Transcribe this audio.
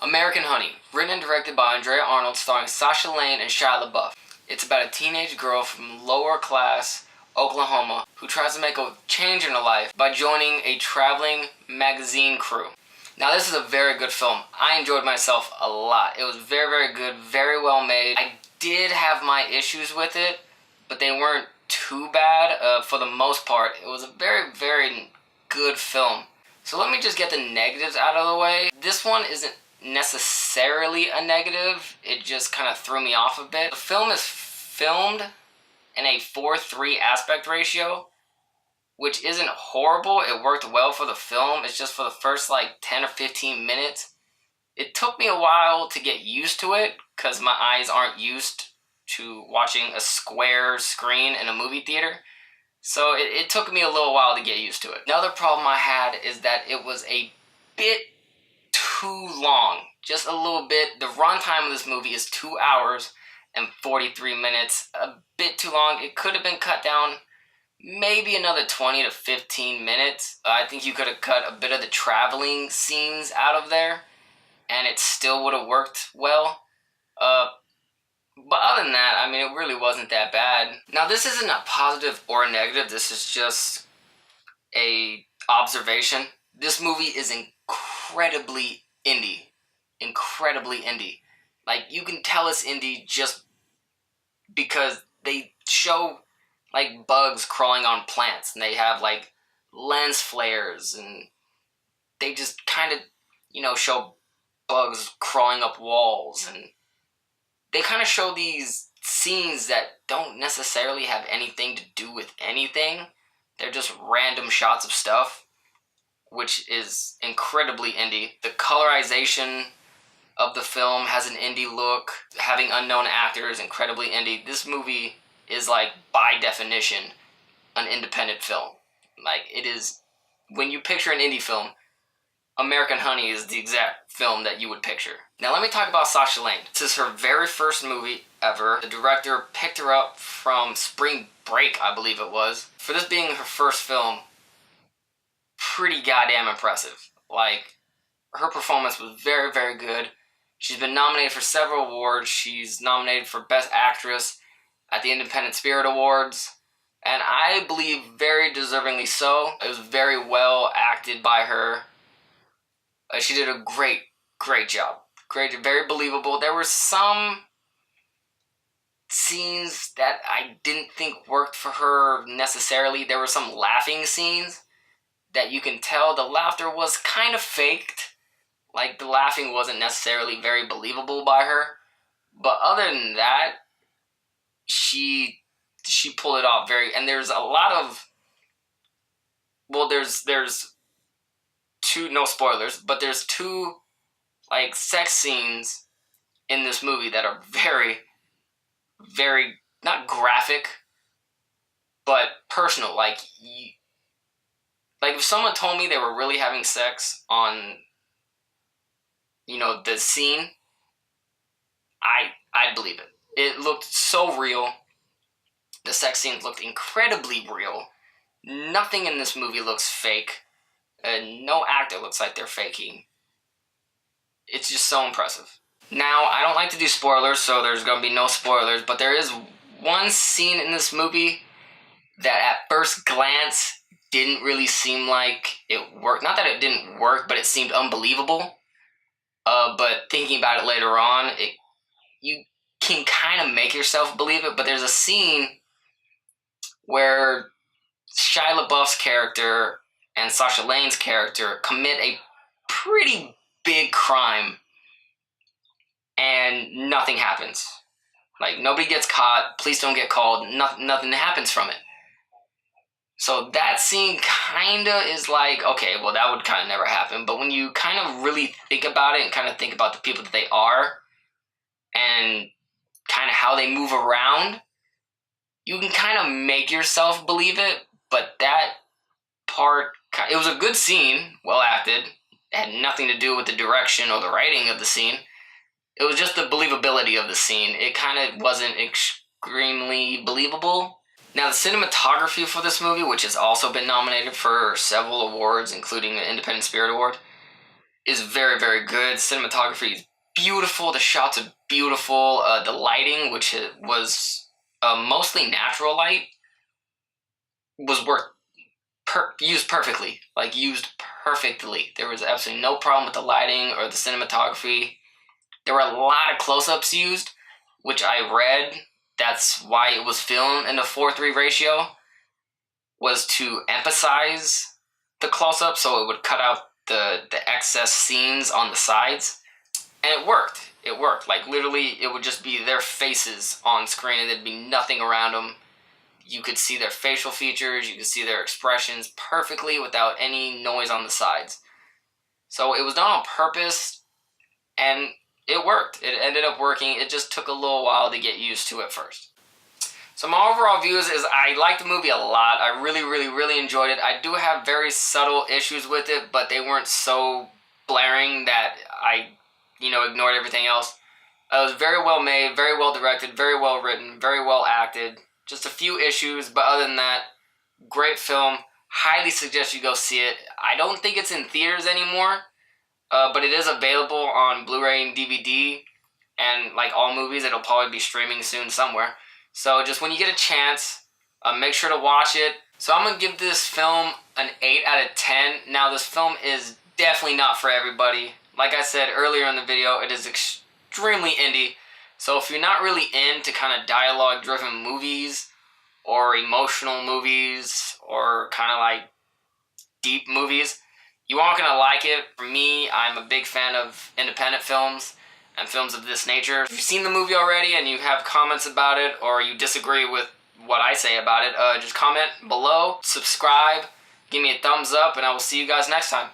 American Honey, written and directed by Andrea Arnold, starring Sasha Lane and Shia LaBeouf. It's about a teenage girl from lower class Oklahoma who tries to make a change in her life by joining a traveling magazine crew. Now, this is a very good film. I enjoyed myself a lot. It was very, very good, very well made. I did have my issues with it, but they weren't too bad for the most part. It was a very, very good film. So let me just get the negatives out of the way. This one isn't necessarily a negative. It just kind of threw me off a bit. The film is filmed in a 4:3 aspect ratio, which isn't horrible. It worked well for the film. It's just for the first like 10 or 15 minutes. It took me a while to get used to it because my eyes aren't used to watching a square screen in a movie theater. So it took me a little while to get used to it. Another problem I had is that it was a bit too long. Just a little bit. The runtime of this movie is 2 hours and 43 minutes. A bit too long. It could have been cut down maybe another 20 to 15 minutes. I think you could have cut a bit of the traveling scenes out of there and it still would have worked well. But other than that, I mean, it really wasn't that bad. Now, this isn't a positive or a negative. This is just a observation. This movie is incredibly indie. Incredibly indie. Like, you can tell it's indie just because they show, like, bugs crawling on plants. And they have, like, lens flares. And they just kind of, show bugs crawling up walls. And they kind of show these scenes that don't necessarily have anything to do with anything. They're just random shots of stuff, which is incredibly indie. The colorization of the film has an indie look. Having unknown actors, incredibly indie. This movie is, like, by definition, an independent film. Like, it is, when you picture an indie film, American Honey is the exact film that you would picture. Now let me talk about Sasha Lane. This is her very first movie ever. The director picked her up from Spring Break, I believe it was. For this being her first film, pretty goddamn impressive. Like, her performance was very, very good. She's been nominated for several awards. She's nominated for Best Actress at the Independent Spirit Awards. And I believe very deservingly so. It was very well acted by her. She did a great job. Great, very believable. There were some scenes that I didn't think worked for her necessarily. There were some laughing scenes that you can tell the laughter was kind of faked. Like, the laughing wasn't necessarily very believable by her. But other than that, she pulled it off very... And there's a lot of... Well, there's two... No spoilers, but there's two, like, sex scenes in this movie that are very, very... Not graphic, but personal. Like, if someone told me they were really having sex on... the scene, I'd believe it. It looked so real. The sex scenes looked incredibly real. Nothing in this movie looks fake. No actor looks like they're faking. It's just so impressive. Now, I don't like to do spoilers, so there's going to be no spoilers, but there is one scene in this movie that at first glance didn't really seem like it worked. Not that it didn't work, but it seemed unbelievable. But thinking about it later on, you can kind of make yourself believe it. But there's a scene where Shia LaBeouf's character and Sasha Lane's character commit a pretty big crime, and nothing happens. Like, nobody gets caught, police don't get called, nothing happens from it. So that scene kinda is like, okay, well, that would kind of never happen. But when you kind of really think about it and kind of think about the people that they are and kind of how they move around, you can kind of make yourself believe it. But that part, it was a good scene, well acted. It had nothing to do with the direction or the writing of the scene. It was just the believability of the scene. It kind of wasn't extremely believable. Now, the cinematography for this movie, which has also been nominated for several awards, including the Independent Spirit Award, is very, very good. Cinematography is beautiful. The shots are beautiful. The lighting, which was mostly natural light, was used perfectly. Like, used perfectly. There was absolutely no problem with the lighting or the cinematography. There were a lot of close-ups used, which I read. That's why it was filmed in a 4:3 ratio, was to emphasize the close-up, so it would cut out the excess scenes on the sides. And it worked. It worked. Like, literally, it would just be their faces on screen, and there'd be nothing around them. You could see their facial features, you could see their expressions perfectly without any noise on the sides. So it was done on purpose, and it worked. It ended up working. It just took a little while to get used to at first. So my overall views is I liked the movie a lot. I really, really, really enjoyed it. I do have very subtle issues with it, but they weren't so blaring that I, ignored everything else. It was very well made, very well directed, very well written, very well acted. Just a few issues, but other than that, great film. Highly suggest you go see it. I don't think it's in theaters anymore, but it is available on Blu-ray and DVD, and like all movies, it'll probably be streaming soon somewhere. So just when you get a chance, make sure to watch it. So I'm going to give this film an 8 out of 10. Now, this film is definitely not for everybody. Like I said earlier in the video, it is extremely indie. So if you're not really into kind of dialogue-driven movies or emotional movies or kind of like deep movies, you aren't going to like it. For me, I'm a big fan of independent films and films of this nature. If you've seen the movie already and you have comments about it or you disagree with what I say about it, just comment below, subscribe, give me a thumbs up, and I will see you guys next time.